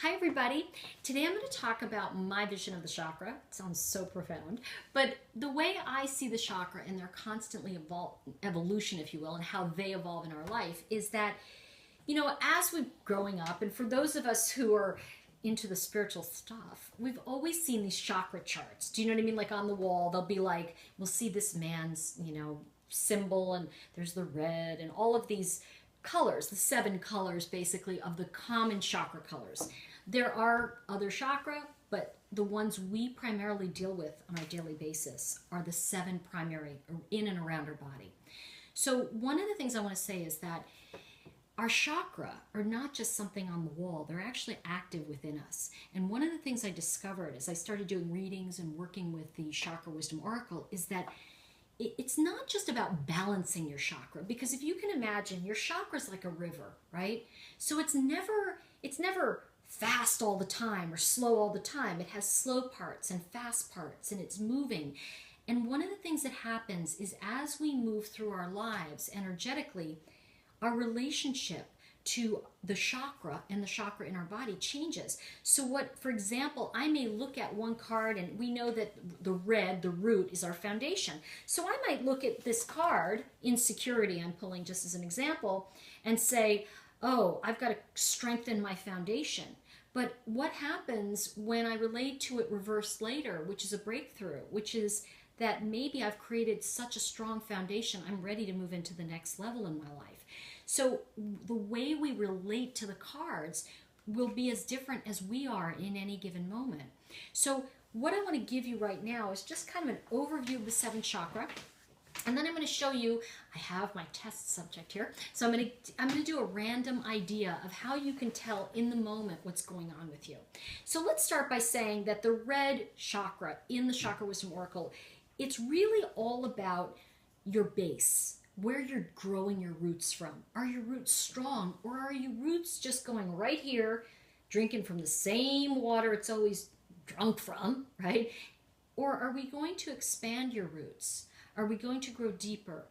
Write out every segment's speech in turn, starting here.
Hi everybody. Today I'm going to talk about my vision of the chakra. It sounds so profound, but the way I see the chakra and their constantly evolution, if you will, and how they evolve in our life is that, as we're growing up, and for those of us who are into the spiritual stuff, we've always seen these chakra charts. Do you know what I mean? Like on the wall, they'll be like, we'll see this man's, symbol, and there's the red and all of these colors, the 7 colors basically of the common chakra colors. There are other chakra, but the ones we primarily deal with on a daily basis are the 7 primary in and around our body. So one of the things I want to say is that our chakra are not just something on the wall, they're actually active within us. And one of the things I discovered as I started doing readings and working with the Chakra Wisdom Oracle is that it's not just about balancing your chakra, because if you can imagine, your chakra is like a river, right? So it's never fast all the time or slow all the time. It has slow parts and fast parts, and it's moving. And one of the things that happens is as we move through our lives energetically, our relationship to the chakra and the chakra in our body changes. So what, for example, I may look at one card, and we know that the red, the root, is our foundation. So I might look at this card, insecurity, I'm pulling just as an example, and say, oh, I've got to strengthen my foundation. But what happens when I relate to it reversed later, which is a breakthrough, which is that maybe I've created such a strong foundation, I'm ready to move into the next level in my life. So the way we relate to the cards will be as different as we are in any given moment. So what I want to give you right now is just kind of an overview of the 7th chakra. And then I'm going to show you, I have my test subject here. So I'm going to do a random idea of how you can tell in the moment what's going on with you. So let's start by saying that the red chakra in the Chakra Wisdom Oracle, it's really all about your base, where you're growing your roots from. Are your roots strong, or are your roots just going right here, drinking from the same water it's always drunk from, right? Or are we going to expand your roots? Are we going to grow deeper?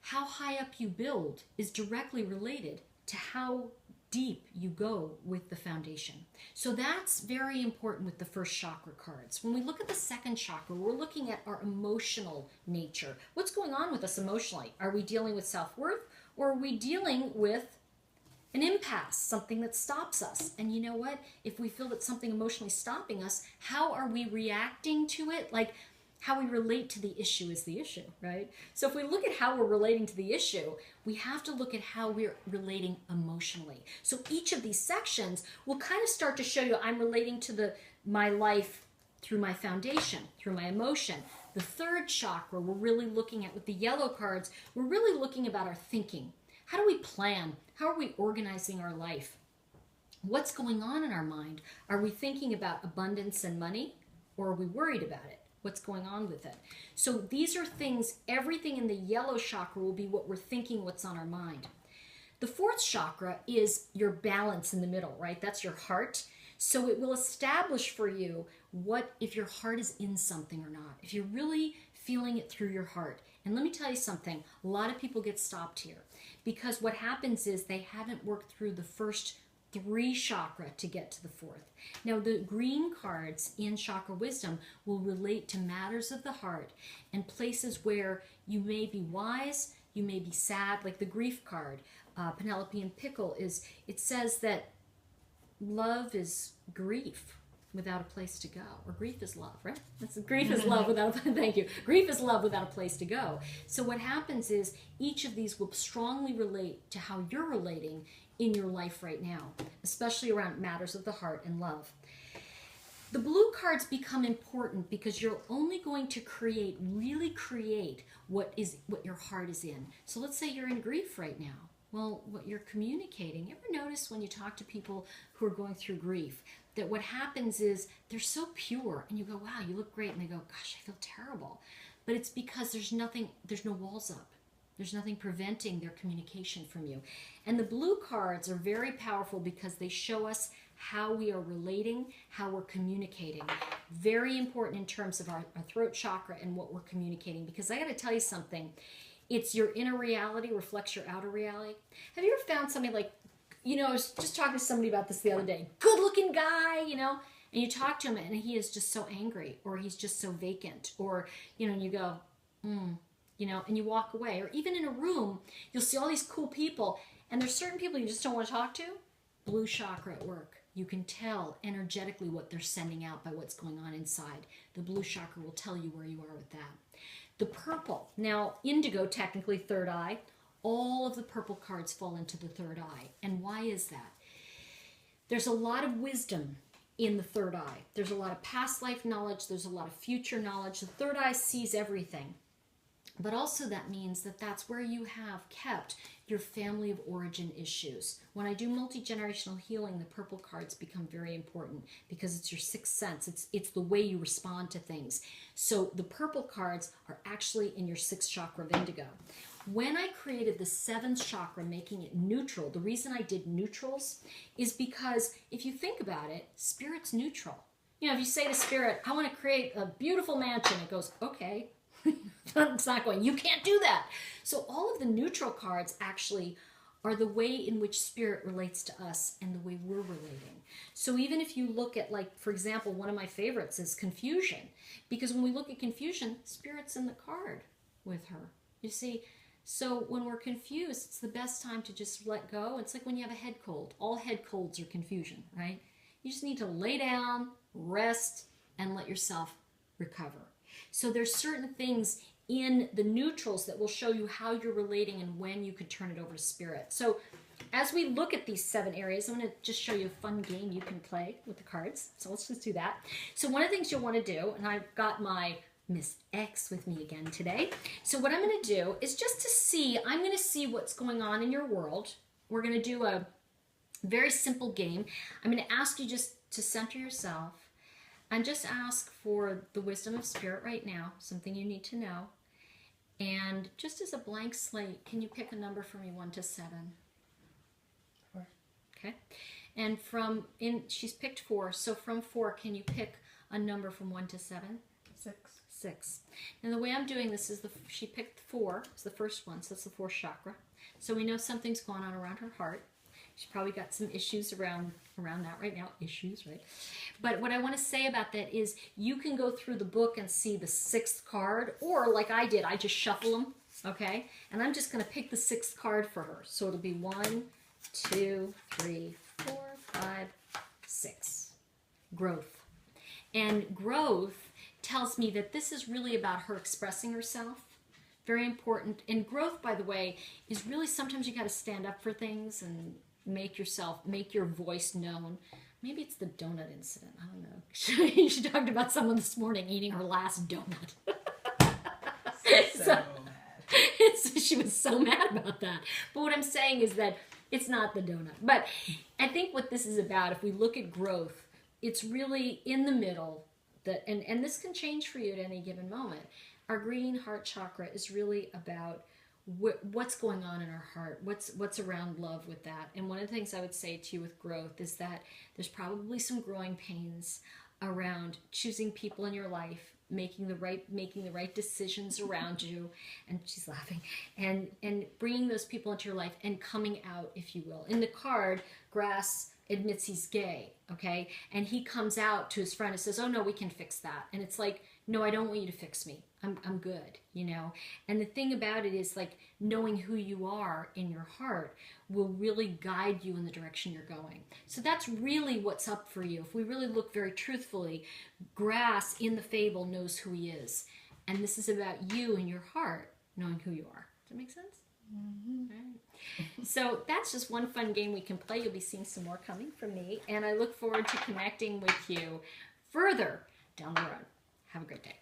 How high up you build is directly related to how deep you go with the foundation. So that's very important with the first chakra cards. When we look at the 2nd chakra, we're looking at our emotional nature. What's going on with us emotionally? Are we dealing with self-worth, or are we dealing with an impasse, something that stops us? And you know what? If we feel that something emotionally stopping us, how are we reacting to it? Like, how we relate to the issue is the issue, right? So if we look at how we're relating to the issue, we have to look at how we're relating emotionally. So each of these sections will kind of start to show you I'm relating to my life through my foundation, through my emotion. The 3rd chakra we're really looking at with the yellow cards, we're really looking about our thinking. How do we plan? How are we organizing our life? What's going on in our mind? Are we thinking about abundance and money, or are we worried about it? What's going on with it? So these are things, everything in the yellow chakra will be what we're thinking, what's on our mind. The 4th chakra is your balance in the middle, right? That's your heart. So it will establish for you what if your heart is in something or not, if you're really feeling it through your heart. And let me tell you something, a lot of people get stopped here because what happens is they haven't worked through the first 3 chakra to get to the 4th. Now the green cards in Chakra Wisdom will relate to matters of the heart and places where you may be wise, you may be sad, like the grief card, Penelope and Pickle, it says that love is grief without a place to go, or grief is love, right? Grief is love without, thank you. Grief is love without a place to go. So what happens is each of these will strongly relate to how you're relating in your life right now, especially around matters of the heart and love. The blue cards become important because you're only going to really create what your heart is in. So let's say you're in grief right now. Well, what you're communicating, you ever notice when you talk to people who are going through grief, that what happens is they're so pure, and you go, wow, you look great, and they go, gosh, I feel terrible. But it's because there's no walls up. There's nothing preventing their communication from you. And the blue cards are very powerful because they show us how we are relating, how we're communicating. Very important in terms of our throat chakra and what we're communicating. Because I got to tell you something, it's your inner reality reflects your outer reality. Have you ever found somebody like you know, I was just talking to somebody about this the other day. Good looking guy, you know, and you talk to him and he is just so angry, or he's just so vacant, or, you know, and you go, you know, and you walk away. Or even in a room, you'll see all these cool people, and there's certain people you just don't want to talk to. Blue chakra at work. You can tell energetically what they're sending out by what's going on inside. The blue chakra will tell you where you are with that. The purple. Now, indigo, technically third eye. All of the purple cards fall into the third eye. And why is that? There's a lot of wisdom in the third eye. There's a lot of past life knowledge. There's a lot of future knowledge. The third eye sees everything. But also that means that that's where you have kept your family of origin issues. When I do multi-generational healing, the purple cards become very important because it's your sixth sense. It's the way you respond to things. So the purple cards are actually in your sixth chakra of indigo. When I created the seventh chakra, making it neutral, the reason I did neutrals is because if you think about it, spirit's neutral. You know, if you say to spirit, I want to create a beautiful mansion, it goes, okay. It's not going, you can't do that. So all of the neutral cards actually are the way in which spirit relates to us and the way we're relating. So even if you look at, like, for example, one of my favorites is confusion. Because when we look at confusion, spirit's in the card with her. You see, so when we're confused, it's the best time to just let go. It's like when you have a head cold. All head colds are confusion, right? You just need to lay down, rest, and let yourself recover. So there's certain things in the neutrals that will show you how you're relating and when you could turn it over to spirit. So as we look at these 7 areas, I'm going to just show you a fun game you can play with the cards. So let's just do that. So one of the things you'll want to do, and I've got my Miss X with me again today. So what I'm going to do is just to see, I'm going to see what's going on in your world. We're going to do a very simple game. I'm going to ask you just to center yourself and just ask for the wisdom of spirit right now, something you need to know. And just as a blank slate, can you pick a number for me, 1 to 7? 4. Okay. And she's picked 4. So from 4, can you pick a number from 1 to 7? 6. 6. And the way I'm doing this is she picked 4. It's the first one, so it's the 4th chakra. So we know something's going on around her heart. She's probably got some issues around that right now. Issues, right? But what I want to say about that is you can go through the book and see the 6th card, or like I did, I just shuffle them, okay? And I'm just going to pick the 6th card for her. So it'll be 1, 2, 3, 4, 5, 6. Growth. And growth tells me that this is really about her expressing herself. Very important. And growth, by the way, is really sometimes you got to stand up for things and make your voice known. Maybe it's the donut incident. I don't know. She talked about someone this morning eating her last donut. So mad. She was so mad about that. But what I'm saying is that it's not the donut. But I think what this is about, if we look at growth, it's really in the middle. And this can change for you at any given moment. Our green heart chakra is really about what's going on in our heart, what's around love with that. And one of the things I would say to you with growth is that there's probably some growing pains around choosing people in your life, making the right decisions around you, and she's laughing, and bringing those people into your life and coming out, if you will. In the card, Grass admits he's gay, okay? And he comes out to his friend and says, oh no, we can fix that. And it's like, no, I don't want you to fix me. I'm good, you know? And the thing about it is, like, knowing who you are in your heart will really guide you in the direction you're going. So that's really what's up for you. If we really look very truthfully, Grass in the fable knows who he is. And this is about you and your heart knowing who you are. Does that make sense? Mm-hmm. All right. So that's just one fun game we can play. You'll be seeing some more coming from me. And I look forward to connecting with you further down the road. Have a great day.